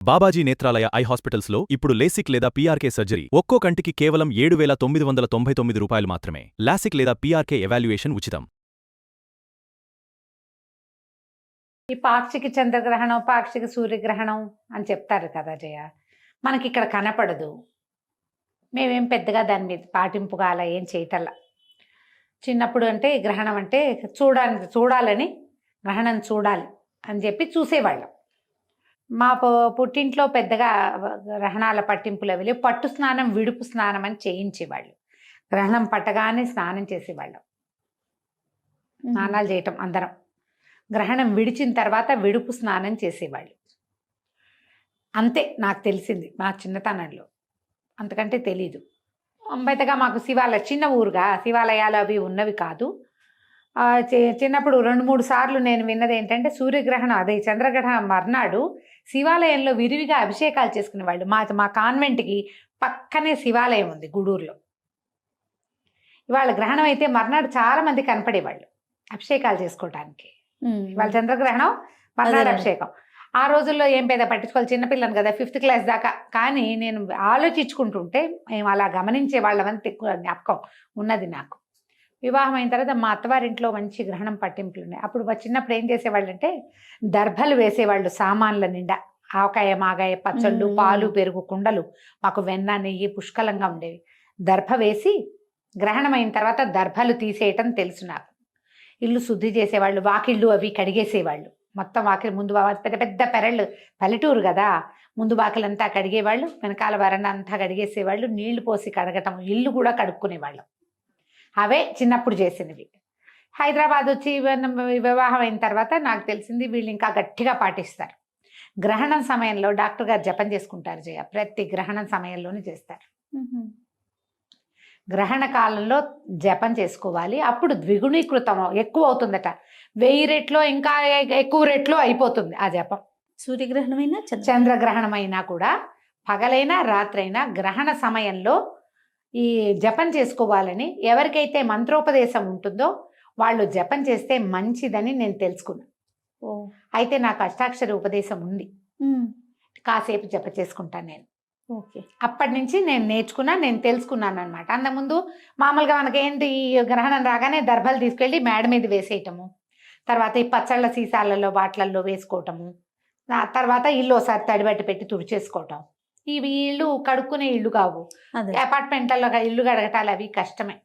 Babaji Netralaya I హాస్పిటల్స్లో ఇప్పుడు LASIK లేదా పీఆర్కే సర్జరీ ఒక్కో కంటికి కేవలం 7,999 రూపాయలు మాత్రమే. లాసిక్ లేదా పీఆర్కే ఎవాల్యుయేషన్ ఉచితం. ఈ పాక్షిక చంద్రగ్రహణం, పాక్షిక సూర్యగ్రహణం అని చెప్తారు కదా జయ. మనకి ఇక్కడ కనపడదు. మేమేం పెద్దగా దాని మీద పాటింపుగా అలా ఏం చేయటల్లా. చిన్నప్పుడు అంటే గ్రహణం అంటే చూడాలని గ్రహణం చూడాలి అని చెప్పి చూసేవాళ్ళం. మా పుట్టింట్లో పెద్దగా గ్రహణాల పట్టింపులు అవి పట్టు స్నానం, విడుపు స్నానం అని చేయించేవాళ్ళు. గ్రహణం పట్టగానే స్నానం చేసేవాళ్ళం. స్నానాలు చేయటం అందరం. గ్రహణం విడిచిన తర్వాత విడుపు స్నానం చేసేవాళ్ళు. అంతే నాకు తెలిసింది మా చిన్నతనంలో, అంతకంటే తెలీదు. పెద్దగా మాకు చిన్న ఊరుగా శివాలయాలు అవి ఉన్నవి కాదు. చిన్నప్పుడు 2-3 సార్లు నేను విన్నది ఏంటంటే, సూర్యగ్రహణం అదే చంద్రగ్రహణం మర్నాడు శివాలయంలో విరివిగా అభిషేకాలు చేసుకునేవాళ్ళు. మా కాన్వెంట్కి పక్కనే శివాలయం ఉంది గూడూరులో. ఇవాళ గ్రహణం అయితే మర్నాడు చాలా మంది కనపడేవాళ్ళు అభిషేకాలు చేసుకోవటానికి. ఇవాళ చంద్రగ్రహణం, మర్నాడు అభిషేకం. ఆ రోజుల్లో ఏం పెద్ద పట్టించుకోవాలి, చిన్నపిల్లని కదా, 5th క్లాస్ దాకా. కానీ నేను ఆలోచించుకుంటుంటే మేము అలా గమనించే వాళ్ళమని ఎక్కువ జ్ఞాపకం ఉన్నది నాకు. వివాహం అయిన తర్వాత మా అత్తవారింట్లో మంచి గ్రహణం పట్టింపులు ఉన్నాయి. అప్పుడు చిన్నప్పుడు ఏం చేసేవాళ్ళు అంటే, దర్భలు వేసేవాళ్ళు సామాన్ల నిండా. ఆవకాయ, మాగాయ, పచ్చళ్ళు, పాలు, పెరుగు కుండలు, మాకు వెన్న, నెయ్యి పుష్కలంగా ఉండేవి. దర్భ వేసి గ్రహణం అయిన తర్వాత దర్భలు తీసేయటం తెలుసు నాకు. ఇల్లు శుద్ధి చేసేవాళ్ళు, వాకిళ్ళు అవి కడిగేసేవాళ్ళు. మొత్తం వాకిలి ముందు పెద్ద పెద్ద పెరళ్ళు, పల్లెటూరు కదా, ముందు వాకిలంతా కడిగేవాళ్ళు, వెనకాల వరండా అంతా కడిగేసేవాళ్ళు. నీళ్లు పోసి కడగటం, ఇల్లు కూడా కడుక్కునేవాళ్ళం. అవే చిన్నప్పుడు చేసినవి. హైదరాబాద్ వచ్చి వివాహం అయిన తర్వాత నాకు తెలిసింది వీళ్ళు ఇంకా గట్టిగా పాటిస్తారు. గ్రహణం సమయంలో డాక్టర్ గారు జపం చేసుకుంటారు జయ. ప్రతి గ్రహణం సమయంలోనే చేస్తారు. గ్రహణ కాలంలో జపం చేసుకోవాలి. అప్పుడు ద్విగుణీకృతం ఎక్కువ అవుతుందట. 1000 రెట్లో ఇంకా ఎక్కువ రెట్లో అయిపోతుంది ఆ జపం. సూర్యగ్రహణమైనా చంద్రగ్రహణమైనా కూడా, పగలైనా రాత్రైనా గ్రహణ సమయంలో ఈ జపం చేసుకోవాలని ఎవరికైతే మంత్రోపదేశం ఉంటుందో వాళ్ళు జపం చేస్తే మంచిదని నేను తెలుసుకున్నాను. అయితే నాకు అష్టాక్షరి ఉపదేశం ఉంది. కాసేపు జప చేసుకుంటాను నేను. ఓకే. అప్పటి నుంచి నేను తెలుసుకున్నాను అనమాట. అంతకుముందు మామూలుగా మనకేంటి, ఈ గ్రహణం రాగానే దర్భలు తీసుకెళ్ళి మేడ మీద వేసేయటము, తర్వాత ఈ పచ్చళ్ళ సీసాలలో వాటిలలో వేసుకోవటము, తర్వాత ఇల్లు ఒకసారి తడిబట్టి పెట్టి తుడిచేసుకోవటం. ఇవి ఇల్లు కడుక్కునే ఇల్లు కావు. అపార్ట్మెంట్లలో ఇల్లు కడగటాలు అవి కష్టమే.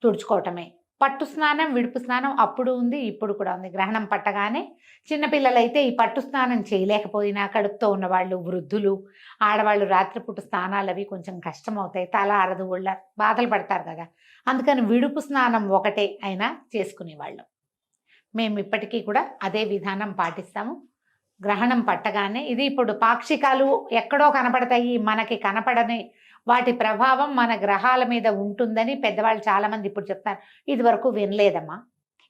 తుడుచుకోవటమే. పట్టు స్నానం, విడుపు స్నానం అప్పుడు ఉంది, ఇప్పుడు కూడా ఉంది. గ్రహణం పట్టగానే చిన్నపిల్లలైతే ఈ పట్టు స్నానం చేయలేకపోయినా, కడుపుతో ఉన్నవాళ్ళు, వృద్ధులు, ఆడవాళ్ళు రాత్రిపూట స్నానాలు అవి కొంచెం కష్టం అవుతాయి. తల ఆరదు, ఒళ్ళ బాధలు పడతారు కదా. అందుకని విడుపు స్నానం ఒకటే అయినా చేసుకునేవాళ్ళం. మేము ఇప్పటికీ కూడా అదే విధానం పాటిస్తాము. గ్రహణం పట్టగానే ఇది ఇప్పుడు పాక్షికాలు ఎక్కడో కనపడతాయి, మనకి కనపడని వాటి ప్రభావం మన గ్రహాల మీద ఉంటుందని పెద్దవాళ్ళు చాలామంది ఇప్పుడు చెప్తారు. ఇది వరకు వినలేదమ్మా.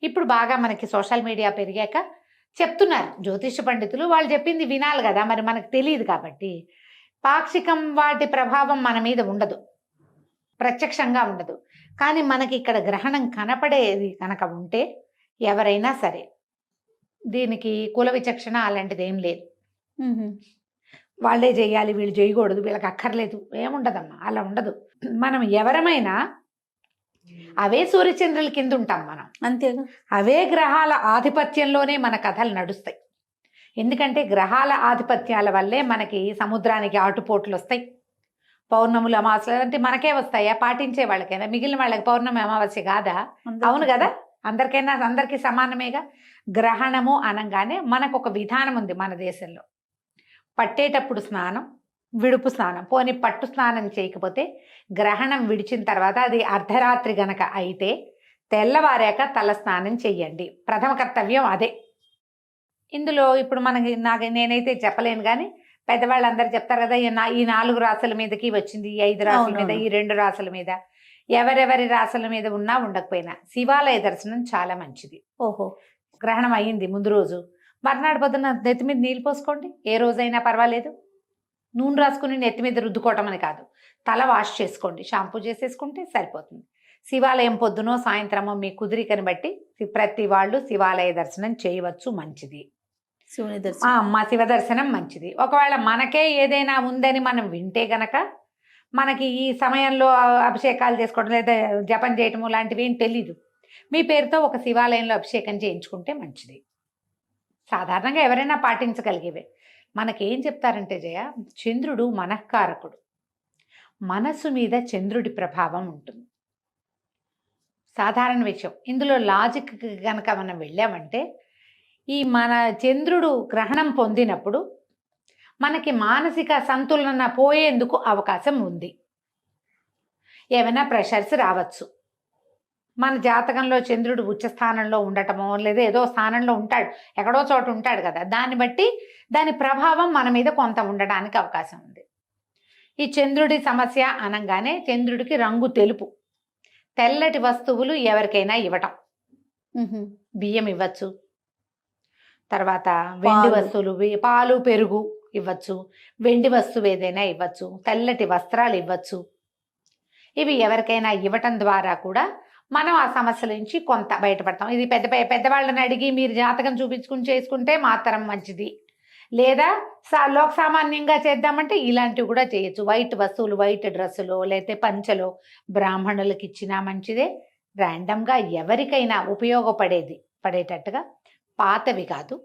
ఇప్పుడు బాగా మనకి సోషల్ మీడియా పెరిగాక చెప్తున్నారు జ్యోతిష పండితులు. వాళ్ళు చెప్పింది వినాలి కదా, మరి మనకు తెలియదు కాబట్టి. పాక్షికం వాటి ప్రభావం మన మీద ఉండదు, ప్రత్యక్షంగా ఉండదు. కానీ మనకి ఇక్కడ గ్రహణం కనపడేది కనుక ఉంటే ఎవరైనా సరే దీనికి కుల విచక్షణ అలాంటిది ఏం లేదు. వాళ్ళే చేయాలి, వీళ్ళు చేయకూడదు, వీళ్ళకి అక్కర్లేదు, ఏముండదమ్మా, అలా ఉండదు. మనం ఎవరమైనా అవే సూర్యచంద్రుల కింద ఉంటాం మనం, అంతేగా. అవే గ్రహాల ఆధిపత్యంలోనే మన కథలు నడుస్తాయి. ఎందుకంటే గ్రహాల ఆధిపత్యాల వల్లే మనకి సముద్రానికి ఆటుపోట్లు వస్తాయి. పౌర్ణములు, అమావాస్యలు అంటే మనకే వస్తాయా? పాటించే వాళ్ళకైనా, మిగిలిన వాళ్ళకి పౌర్ణమి అమావాస్య కాదా? అవును కదా, అందరికీ సమానమేగా. గ్రహణము అనగానే మనకు ఒక విధానం ఉంది మన దేశంలో. పట్టేటప్పుడు స్నానం, విడుపు స్నానం. పోనీ పట్టు స్నానం చేయకపోతే గ్రహణం విడిచిన తర్వాత, అది అర్ధరాత్రి గనక అయితే తెల్లవారాక తల స్నానం చెయ్యండి. ప్రథమ కర్తవ్యం అదే. ఇందులో ఇప్పుడు నేనైతే చెప్పలేను, కానీ పెద్దవాళ్ళందరూ చెప్తారు కదా, ఈ 4 రాసుల మీదకి వచ్చింది, ఈ 5 రాసుల మీద, ఈ 2 రాసుల మీద. ఎవరెవరి రాసుల మీద ఉన్నా ఉండకపోయినా శివాలయ దర్శనం చాలా మంచిది. ఓహో. గ్రహణం అయ్యింది ముందు రోజు, మర్నాడు పొద్దున్న నెత్తి మీద నీళ్ళు పోసుకోండి. ఏ రోజైనా పర్వాలేదు. నూనె రాసుకుని నెత్తి మీద రుద్దుకోవటం అని కాదు, తల వాష్ చేసుకోండి, షాంపూ చేసేసుకుంటే సరిపోతుంది. శివాలయం పొద్దునో సాయంత్రమో మీ కుదిరికని బట్టి ప్రతి వాళ్ళు శివాలయ దర్శనం చేయవచ్చు, మంచిది. శివుని దర్శనం. మా శివ దర్శనం మంచిది. ఒకవేళ మనకే ఏదైనా ఉందని మనం వింటే గనక మనకి ఈ సమయంలో అభిషేకాలు చేసుకోవడం లేదా జపం చేయటము లాంటివి ఏం తెలీదు. మీ పేరుతో ఒక శివాలయంలో అభిషేకం చేయించుకుంటే మంచిది. సాధారణంగా ఎవరైనా పాటించగలిగేవే. మనకేం చెప్తారంటే జయ, చంద్రుడు మనఃకారకుడు. మనస్సు మీద చంద్రుడి ప్రభావం ఉంటుంది. సాధారణ విషయం. ఇందులో లాజిక్ కనుక మనం వెళ్ళామంటే ఈ మన చంద్రుడు గ్రహణం పొందినప్పుడు మనకి మానసిక సంతులన పోయేందుకు అవకాశం ఉంది. ఏమైనా ప్రెషర్స్ రావచ్చు. మన జాతకంలో చంద్రుడు ఉచ్చ స్థానంలో ఉండటమో లేదా ఏదో స్థానంలో ఉంటాడు, ఎక్కడో చోట ఉంటాడు కదా, దాన్ని బట్టి దాని ప్రభావం మన మీద కొంత ఉండడానికి అవకాశం ఉంది. ఈ చంద్రుడి సమస్య అనగానే చంద్రుడికి రంగు తెలుపు. తెల్లటి వస్తువులు ఎవరికైనా ఇవ్వటం. బియ్యం ఇవ్వచ్చు, తర్వాత వెండి వస్తువులు, పాలు పెరుగు ఇవ్వచ్చు, వెండి వస్తువు ఏదైనా ఇవ్వచ్చు, తెల్లటి వస్త్రాలు ఇవ్వచ్చు. ఇవి ఎవరికైనా ఇవ్వటం ద్వారా కూడా మనం ఆ సమస్యల నుంచి కొంత బయటపడతాం. ఇది పెద్దవాళ్ళని అడిగి మీరు జాతకం చూపించుకుని చేసుకుంటే మాత్రం మంచిది. లేదా లోక సామాన్యంగా చేద్దామంటే ఇలాంటివి కూడా చేయొచ్చు. వైట్ వస్తువులు, వైట్ డ్రెస్సులో లేకపోతే పంచలో బ్రాహ్మణులకు ఇచ్చినా మంచిదే. ర్యాండమ్గా ఎవరికైనా పడేటట్టుగా పాతవి కాదు,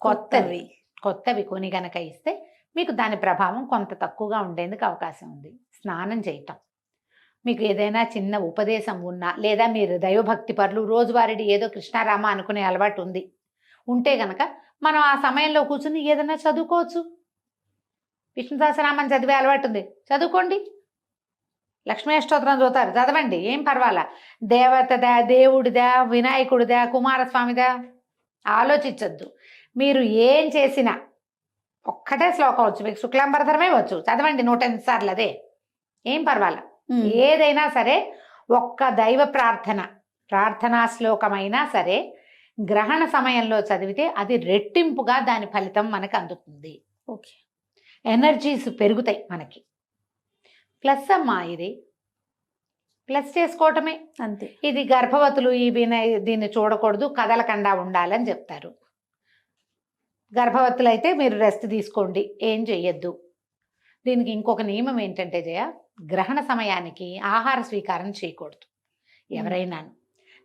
కొత్తవి కొని గనక ఇస్తే మీకు దాని ప్రభావం కొంత తక్కువగా ఉండేందుకు అవకాశం ఉంది. స్నానం చేయటం, మీకు ఏదైనా చిన్న ఉపదేశం ఉన్నా లేదా మీరు దైవభక్తి పరులు రోజువారీ ఏదో కృష్ణారామ అనుకునే అలవాటు ఉంటే గనక మనం ఆ సమయంలో కూర్చుని ఏదైనా చదువుకోవచ్చు. విష్ణు సహస్రనామం చదివే అలవాటు ఉంది, చదువుకోండి. లక్ష్మీ అష్టోత్తరం చదవండి, ఏం పర్వాలా. దేవతదా, దేవుడిదా, వినాయకుడిదా, కుమారస్వామిదా ఆలోచించద్దు. మీరు ఏం చేసినా ఒక్కటే శ్లోకం వచ్చు, మీకు శుక్లాంబరధరమే వచ్చు, చదవండి 108 సార్లు, అదే ఏం పర్వాలా. ఏదైనా సరే ఒక్క దైవ ప్రార్థనా శ్లోకమైనా సరే గ్రహణ సమయంలో చదివితే అది రెట్టింపుగా దాని ఫలితం మనకు అందుతుంది. ఓకే, ఎనర్జీస్ పెరుగుతాయి మనకి. ప్లస్ అమ్మా, ఇది ప్లస్ చేసుకోవటమే అంతే. ఇది గర్భవతులు దీన్ని చూడకూడదు, కదలకుండా ఉండాలని చెప్తారు. గర్భవతులు అయితే మీరు రెస్ట్ తీసుకోండి, ఏం చెయ్యొద్దు. దీనికి ఇంకొక నియమం ఏంటంటే జయ, గ్రహణ సమయానికి ఆహార స్వీకారం చేయకూడదు ఎవరైనా.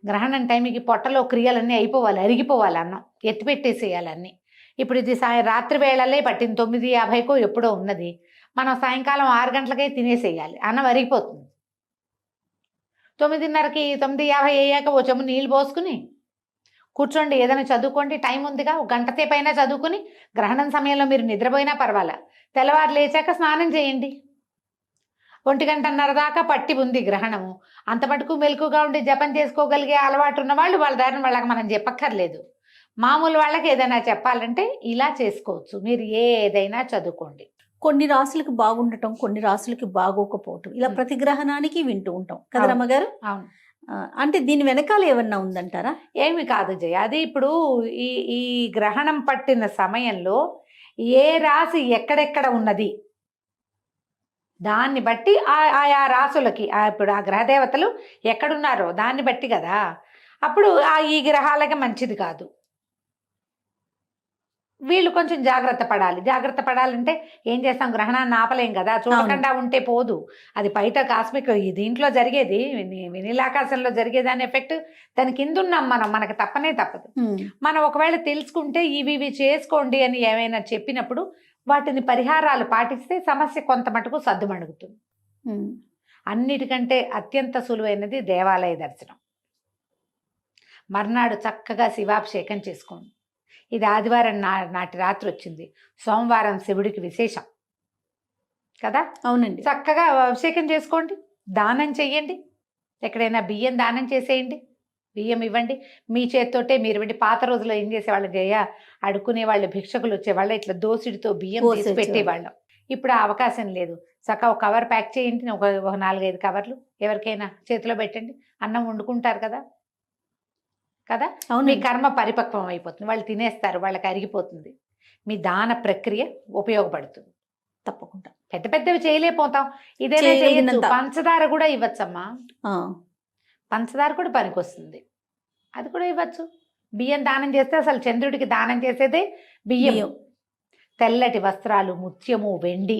గ్రహణం టైంకి పొట్టలో క్రియలన్నీ అయిపోవాలి, అరిగిపోవాలి, అన్నం ఎత్తిపెట్టేసేయాలన్నీ. ఇప్పుడు ఇది రాత్రి వేళలే పట్టింది, 9:50కో ఎప్పుడో ఉన్నది. మనం సాయంకాలం 6 గంటలకే తినేసేయాలి, అన్నం అరిగిపోతుంది. 9:30కి 9:50 అయ్యాక ఓ చెమ్ము నీళ్ళు పోసుకుని కూర్చోండి, ఏదైనా చదువుకోండి. టైం ఉందిగా, ఒక గంట సేపు అయినా చదువుకుని గ్రహణం సమయంలో మీరు నిద్రపోయినా పర్వాలా. తెల్లవారు లేచాక స్నానం చేయండి. 1:30 దాకా పట్టి ఉంది గ్రహణము. అంత మటుకు మెలకుగా ఉండి జపం చేసుకోగలిగే అలవాటు ఉన్న వాళ్ళు వాళ్ళ దారిని వాళ్ళకి మనం చెప్పక్కర్లేదు. మామూలు వాళ్ళకి ఏదైనా చెప్పాలంటే ఇలా చేసుకోవచ్చు. మీరు ఏదైనా చదువుకోండి. కొన్ని రాసులకి బాగుండటం, కొన్ని రాసులకి బాగోకపోవటం, ఇలా ప్రతి గ్రహణానికి వింటూ ఉంటాం కదా రమ్మగారు. అవును. అంటే దీని వెనకాల ఏమన్నా ఉందంటారా? ఏమి కాదు జయ, అది ఇప్పుడు ఈ గ్రహణం పట్టిన సమయంలో ఏ రాశి ఎక్కడెక్కడ ఉన్నది దాన్ని బట్టి ఆయా రాసులకి ఇప్పుడు ఆ గ్రహదేవతలు ఎక్కడున్నారో దాన్ని బట్టి కదా. అప్పుడు ఈ గ్రహాలకి మంచిది కాదు. వీళ్ళు కొంచెం జాగ్రత్త పడాలంటే ఏం చేస్తాం, గ్రహణాన్ని ఆపలేం కదా, చూడకుండా ఉంటే పోదు. అది బయట కాస్మిక్ దీంట్లో జరిగేది, వినీలాకాశంలో జరిగేదాని ఎఫెక్ట్ దాని కింద ఉన్నాం మనకు తప్పదు. మనం ఒకవేళ తెలుసుకుంటే ఇవి చేసుకోండి అని ఏమైనా చెప్పినప్పుడు వాటిని పరిహారాలు పాటిస్తే సమస్య కొంత మటుకు సద్దుమణుగుతుంది. అన్నిటికంటే అత్యంత సులువైనది దేవాలయ దర్శనం. మర్నాడు చక్కగా శివాభిషేకం చేసుకోండి. ఇది ఆదివారం నాటి రాత్రి వచ్చింది, సోమవారం శివుడికి విశేషం కదా. అవునండి. చక్కగా అభిషేకం చేసుకోండి, దానం చెయ్యండి. ఎక్కడైనా బియ్యం దానం చేసేయండి, బియ్యం ఇవ్వండి మీ చేత్తోటే. మీరు ఇవ్వండి. పాత రోజుల్లో ఏం చేసేవాళ్ళు జయ, అడుక్కునే వాళ్ళు, భిక్షకులు వచ్చేవాళ్ళు, ఇట్లా దోసిడితో బియ్యం తీసి పెట్టేవాళ్ళం. ఇప్పుడు ఆ అవకాశం లేదు. చక్కగా ఒక కవర్ ప్యాక్ చేయండి, ఒక 4-5 కవర్లు ఎవరికైనా చేతిలో పెట్టండి. అన్నం వండుకుంటారు కదా. మీ కర్మ పరిపక్వం అయిపోతుంది, వాళ్ళు తినేస్తారు, వాళ్ళకి అరిగిపోతుంది. మీ దాన ప్రక్రియ ఉపయోగపడుతుంది. తప్పకుండా. పెద్దవి చేయలేకపోతాం, ఇదేనా చేయొచ్చు. పంచదార కూడా ఇవ్వచ్చమ్మా, పంచదార కూడా పనికొస్తుంది, అది కూడా ఇవ్వచ్చు. బియ్యం దానం చేస్తే అసలు చంద్రుడికి దానం చేసేదే బియ్యం. బియ్యం. తెల్లటి వస్త్రాలు, ముత్యము, వెండి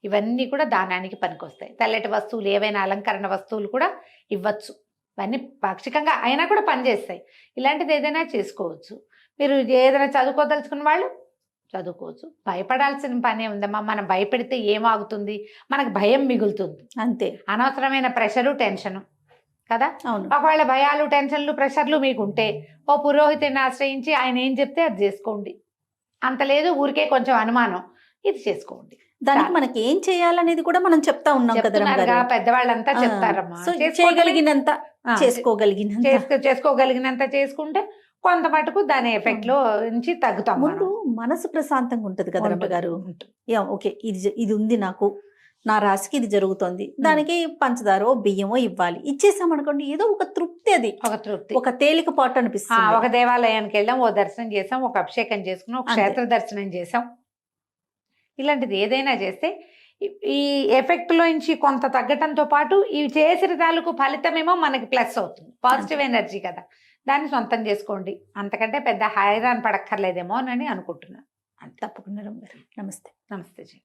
ఇవన్నీ కూడా దానానికి పనికొస్తాయి. తెల్లటి వస్తువులు ఏవైనా అలంకరణ వస్తువులు కూడా ఇవ్వచ్చు. ఇవన్నీ పాక్షికంగా అయినా కూడా పనిచేస్తాయి. ఇలాంటిది ఏదైనా చేసుకోవచ్చు. మీరు ఏదైనా చదువుకోదలుచుకున్న వాళ్ళు చదువుకోవచ్చు. భయపడాల్సిన పనే ఉందమ్మా. మనం భయపెడితే ఏమాగుతుంది? మనకు భయం మిగులుతుంది. అంతే. అనవసరమైన ప్రెషరు, టెన్షను కదా. అవును. ఒకవేళ భయాలు, టెన్షన్లు, ప్రెషర్లు మీకుంటే ఓ పురోహితుడిని ఆశ్రయించి ఆయన ఏం చెప్తే అది చేసుకోండి. అంత లేదు ఊరికే కొంచెం అనుమానం, ఇది చేసుకోండి. దానికి మనకి ఏం చేయాలనేది కూడా మనం చెప్తా ఉన్నాం కదా చెప్తున్నారుగా, పెద్దవాళ్ళంతా చెప్తారమ్మా. సో చేసుకోవడమే. చేయగలిగినంత ఆ, చేసుకోగలిగినంత చేసుకోగలిగినంత చేసుకుంటే కొంత మటుకు దాని ఎఫెక్ట్ లో నుంచి తగ్గుతాం. ముందు మనసు ప్రశాంతంగా ఉంటది కదా రమ్మగారు. ఓకే, ఇది ఉంది నాకు, నా రాశికి ఇది జరుగుతోంది, దానికి పంచదారో బియ్యమో ఇవ్వాలి, ఇచ్చేసామనుకోండి ఏదో ఒక తృప్తి, అది ఒక తృప్తి, ఒక తేలికపాటు అనిపిస్తుంది. ఒక దేవాలయానికి వెళ్ళాం, ఓ దర్శనం చేసాం, ఒక అభిషేకం చేసుకున్నాం, ఒక క్షేత్ర దర్శనం చేసాం. ఇలాంటిది ఏదైనా చేస్తే ఈ ఎఫెక్ట్ లో నుంచి కొంత తగ్గటంతో పాటు ఇవి చేసిన తాలూకు ఫలితమేమో మనకి ప్లస్ అవుతుంది. పాజిటివ్ ఎనర్జీ కదా, దాన్ని సొంతం చేసుకోండి. అంతకంటే పెద్ద హైరాన్ పడక్కర్లేదేమో అని అనుకుంటున్నాను. తప్పకుండా రమ్మగారు. నమస్తే. నమస్తే జీ.